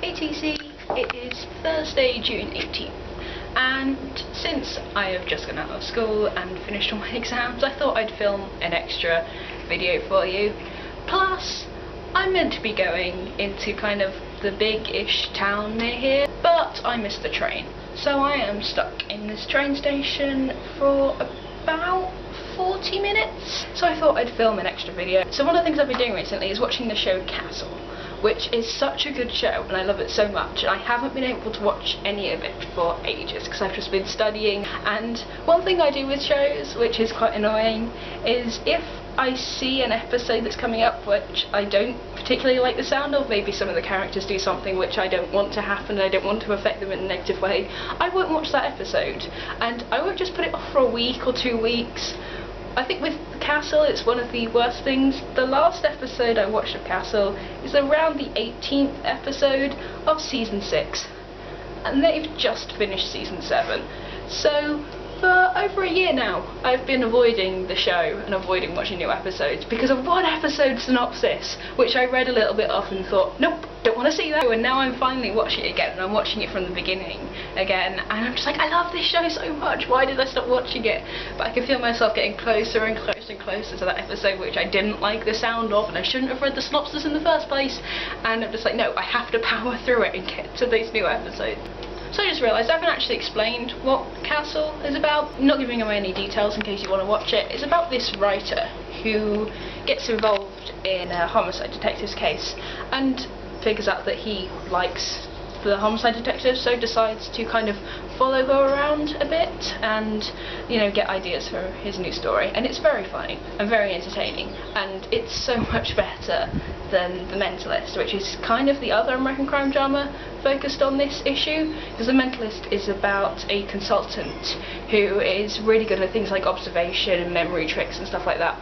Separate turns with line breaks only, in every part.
ATC, it is Thursday, June 18th, and since I have just gone out of school and finished all my exams, I thought I'd film an extra video for you. Plus, I'm meant to be going into kind of the big-ish town near here, but I missed the train, so I am stuck in this train station for about 40 minutes, so I thought I'd film an extra video. So one of the things I've been doing recently is watching the show Castle, which is such a good show and I love it so much, and I haven't been able to watch any of it for ages because I've just been studying. And one thing I do with shows, which is quite annoying, is if I see an episode that's coming up which I don't particularly like the sound of, maybe some of the characters do something which I don't want to happen, I don't want to affect them in a negative way, I won't watch that episode, and I won't just put it off for a week or 2 weeks. I think with Castle it's one of the worst things. The last episode I watched of Castle is around the 18th episode of season 6, and they've just finished season 7. So for over a year now I've been avoiding the show and avoiding watching new episodes because of one episode synopsis which I read a little bit of and thought, nope, don't want to see that. And now I'm finally watching it again, and I'm watching it from the beginning again, and I'm just like, I love this show so much, why did I stop watching it? But I can feel myself getting closer and closer and closer to that episode which I didn't like the sound of, and I shouldn't have read the synopsis in the first place, and I'm just like, no, I have to power through it and get to these new episodes. So I just realised I haven't actually explained what Castle is about. I'm not giving away any details in case you want to watch it. It's about this writer who gets involved in a homicide detective's case and figures out that he likes the homicide detective, so decides to kind of follow her around a bit and, you know, get ideas for his new story. And it's very funny and very entertaining, and it's so much better than The Mentalist, which is kind of the other American crime drama focused on this issue, because The Mentalist is about a consultant who is really good at things like observation and memory tricks and stuff like that,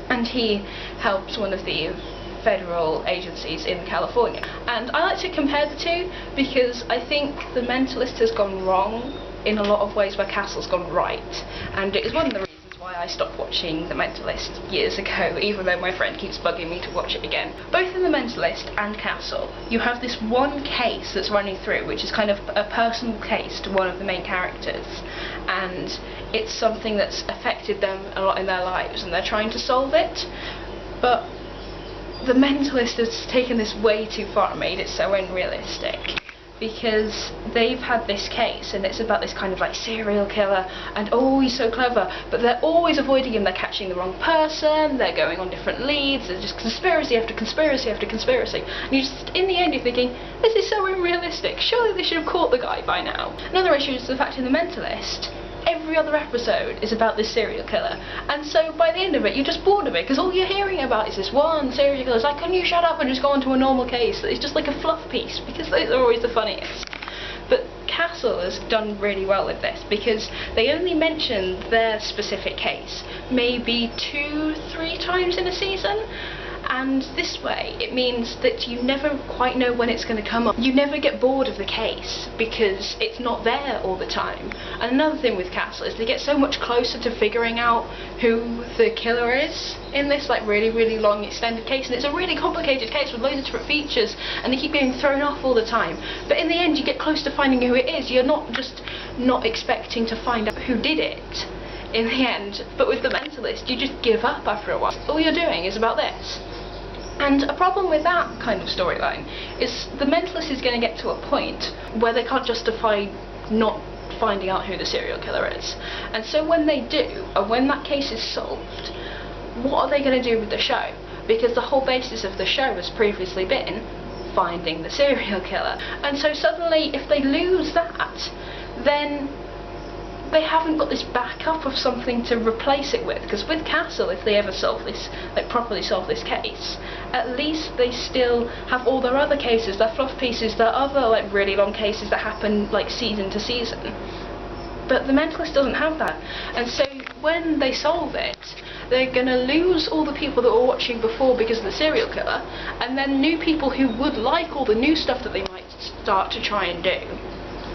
and he helps one of the federal agencies in California. And I like to compare the two because I think The Mentalist has gone wrong in a lot of ways where Castle's gone right, and it is one of the reasons why I stopped watching The Mentalist years ago, even though my friend keeps bugging me to watch it again. Both in The Mentalist and Castle, you have this one case that's running through, which is kind of a personal case to one of the main characters, and it's something that's affected them a lot in their lives and they're trying to solve it. But The Mentalist has taken this way too far and made it so unrealistic, because they've had this case and it's about this kind of like serial killer, and oh, he's so clever, but they're always avoiding him. They're catching the wrong person, they're going on different leads, there's just conspiracy after conspiracy after conspiracy, and you just, in the end you're thinking, this is so unrealistic, surely they should have caught the guy by now. Another issue is the fact in The Mentalist every other episode is about this serial killer, and so by the end of it you're just bored of it because all you're hearing about is this one serial killer. It's like, can you shut up and just go on to a normal case? It's just like a fluff piece, because those are always the funniest. But Castle has done really well with this because they only mention their specific case maybe 2-3 times in a season, and this way it means that you never quite know when it's going to come up. You never get bored of the case because it's not there all the time. And another thing with Castle is they get so much closer to figuring out who the killer is in this like really long extended case, and it's a really complicated case with loads of different features and they keep getting thrown off all the time, but in the end you get close to finding who it is. You're not just not expecting to find out who did it in the end. But with The Mentalist you just give up after a while. All you're doing is about this. And a problem with that kind of storyline is The Mentalist is going to get to a point where they can't justify not finding out who the serial killer is. And so when they do, and when that case is solved, what are they going to do with the show? Because the whole basis of the show has previously been finding the serial killer. And so suddenly, if they lose that, then they haven't got this backup of something to replace it with. Because with Castle, if they ever solve this, like properly solve this case, at least they still have all their other cases, their fluff pieces, their other like really long cases that happen like season to season. But The Mentalist doesn't have that, and so when they solve it, they're gonna lose all the people that were watching before because of the serial killer, and then new people who would like all the new stuff that they might start to try and do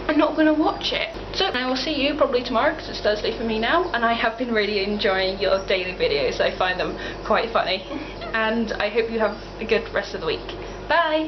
are not going to watch it. So I will see you probably tomorrow because it's Thursday for me now, and I have been really enjoying your daily videos. I find them quite funny, and I hope you have a good rest of the week. Bye!